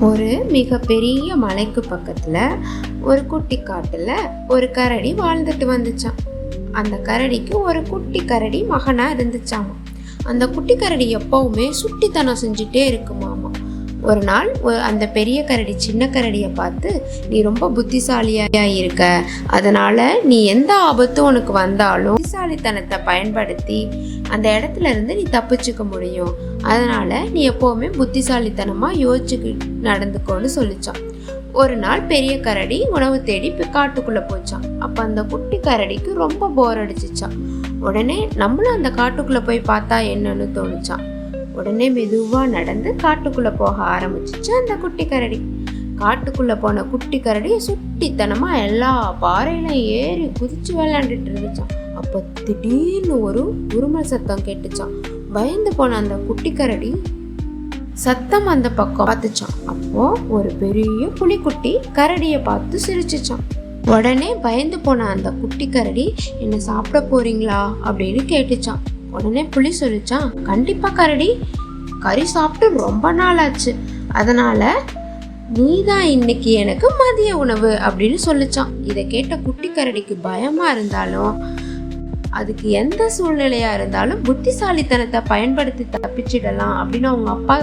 ஒரு மிகப்பெரிய மலைக்கு பக்கத்துல ஒரு குட்டி காட்டுல ஒரு கரடி வாழ்ந்துட்டு வந்துச்சான். அந்த கரடிக்கு ஒரு குட்டி கரடி மகனா இருந்துச்சாமா. அந்த குட்டி கரடி எப்பவுமே சுட்டித்தனம் செஞ்சுட்டே இருக்குமாமா. ஒரு நாள் அந்த பெரிய கரடி சின்ன கரடியை பார்த்து, நீ ரொம்ப புத்திசாலியா இருக்க, அதனால நீ எந்த ஆபத்து உனக்கு வந்தாலும் புத்திசாலித்தனத்தை பயன்படுத்தி அந்த இடத்துல இருந்து நீ தப்பிச்சுக்க முடியும். அதனால நீ எப்பவுமே புத்திசாலித்தனமா யோசிச்சு நடந்துக்கோன்னு சொல்லிச்சான். ஒரு நாள் பெரிய கரடி உணவு தேடி காட்டுக்குள்ள போச்சான். அப்ப அந்த குட்டி கரடிக்கு ரொம்ப போர் அடிச்சிச்சான். உடனே நம்மளும் அந்த காட்டுக்குள்ள போய் பார்த்தா என்னன்னு தோணுச்சான். உடனே மெதுவா நடந்து காட்டுக்குள்ள போக ஆரம்பிச்சிச்சு அந்த குட்டி கரடி. காட்டுக்குள்ள போன குட்டி கரடி சுட்டித்தனமா எல்லா பாறையிலும் ஏறி குதிச்சு விளையாண்டுட்டு இருந்துச்சான். அப்ப திடீர்னு ஒரு உருமல் சத்தம் கேட்டுச்சான். பயந்து போன அந்த குட்டி கரடி சத்தம் அந்த பக்கம் பார்த்துச்சான். அப்போ ஒரு பெரிய புலிக்குட்டி கரடியை பார்த்து சிரிச்சுச்சான். உடனே பயந்து போன அந்த குட்டி கரடி, என்ன சாப்பிட போறீங்களா அப்படின்னு கேட்டுச்சான். உடனே புலி சொல்லிச்சான், கண்டிப்பா கரடி, கறி சாப்பிட்டு ரொம்ப நாள் ஆச்சு, அதனால நீதான் இன்னைக்கு எனக்கு மதிய உணவு அப்படின்னு சொல்லிச்சான். இதை கேட்ட குட்டி கரடிக்கு பயமா இருந்தாலும் அதுக்கு எந்த சூழ்நிலையா இருந்தாலும் புத்திசாலித்தனத்தை பயன்படுத்தி தப்பிச்சிடலாம் அப்படின்னு அவங்க அப்பா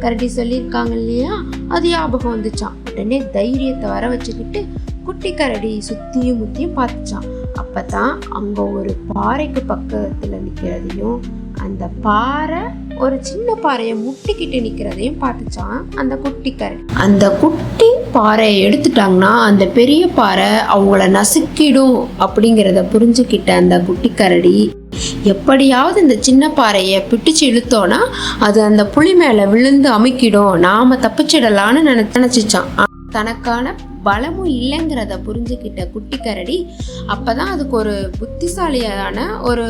கரடி சொல்லியிருக்காங்க இல்லையா, அது ஞாபகம் வந்துச்சான். உடனே தைரியத்தை வர வச்சுக்கிட்டு குட்டி கரடி சுத்தியும் முத்தியும் பார்த்துச்சான். அப்பதான் அங்க ஒரு பாறைக்கு பக்கத்துல நிக்கிறதையும் அந்த பாறை ஒரு சின்ன பாறையை முட்டிக்கிட்டு நிக்கிறதையும் பார்த்துச்சான் அந்த குட்டி கரடி. அந்த குட்டி பாறையை எடுத்துட்டாங்கன்னா அந்த பெரிய பாறை அவங்கள நசுக்கிடும் அப்படிங்கிறத புரிஞ்சுக்கிட்ட அந்த குட்டி கரடி, எப்படியாவது இந்த சின்ன பாறையை பிடிச்சு இழுத்தோன்னா அது அந்த புலி மேல விழுந்து அமுக்கிடும், நாம தப்பிச்சிடலான்னு நினைச்சிச்சான். தனக்கான பலமும் இல்லைங்கிறத புரிஞ்சுக்கிட்ட குட்டி கரடி அப்பதான் அதுக்கு ஒரு புத்திசாலியான ஒரு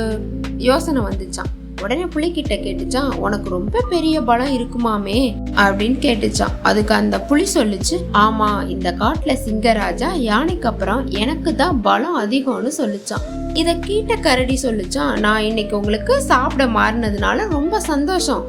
யோசனை வந்துச்சான். உடனே புலிகிட்ட கேட்டுச்சான், உனக்கு ரொம்ப பெரிய பலம் இருக்குமாமே அப்படின்னு கேட்டுச்சான். அதுக்கு அந்த புலி சொல்லிச்சு, ஆமா, இந்த காட்டுல சிங்கராஜா யானைக்கு அப்புறம் எனக்கு தான் பலம் அதிகம்னு சொல்லிச்சான். இத கேட்ட கரடி சொல்லிச்சான், நான் இன்னைக்கு உங்களுக்கு சாப்பிட மாறினதுனால ரொம்ப சந்தோஷம்,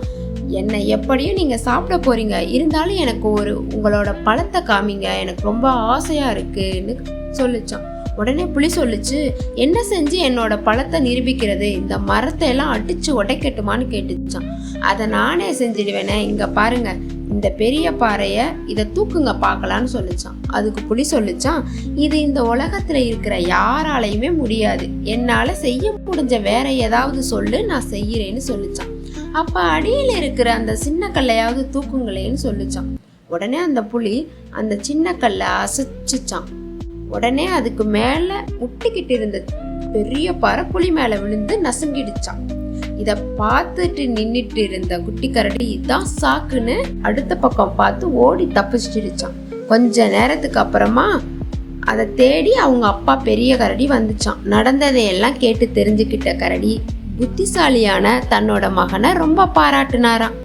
என்னை எப்படியும் நீங்க சாப்பிட போறீங்க, இருந்தாலும் எனக்கு உங்களோட பழத்தை காமிங்க, எனக்கு ரொம்ப ஆசையா இருக்குன்னு சொல்லிச்சான். உடனே புலி சொல்லிச்சு, என்ன செஞ்சு என்னோட பழத்தை நிரூபிக்கிறது, இந்த மரத்தை எல்லாம் அடிச்சு உடைக்கட்டுமான்னு கேட்டுச்சான். அதை நானே செஞ்சிடுவேனே, இங்க பாருங்க இந்த பெரிய பாறைய, இதை தூக்குங்க பார்க்கலான்னு சொல்லிச்சான். அதுக்கு புலி சொல்லிச்சான், இது இந்த உலகத்துல இருக்கிற யாராலையுமே முடியாது, என்னால செய்ய முடிஞ்ச வேற ஏதாவது சொல்லு, நான் செய்யறேன்னு சொல்லிச்சான். அப்ப அடியில இருக்கிற அந்த சின்ன கல்லையாவது தூக்குங்களேன்னு சொல்லிச்சான். உடனே அந்த புலி அந்த சின்ன கல்லை அசைச்சிச்சான். உடனே அதுக்கு மேல முட்டிக்கிட்டு இருந்த பெரிய பாறை புலி மேல விழுந்து நசுங்கிடுச்சான். இத பார்த்துட்டு நின்னுட்டு இருந்த குட்டி கரடி இதான் சாக்குன்னு அடுத்த பக்கம் பார்த்து ஓடி தப்பிச்சிடுச்சான். கொஞ்ச நேரத்துக்கு அப்புறமா அதை தேடி அவங்க அப்பா பெரிய கரடி வந்துச்சான். நடந்ததையெல்லாம் கேட்டு தெரிஞ்சுக்கிட்ட கரடி புத்திசாலியான தன்னோட மகனை ரொம்ப பாராட்டுனாராம்.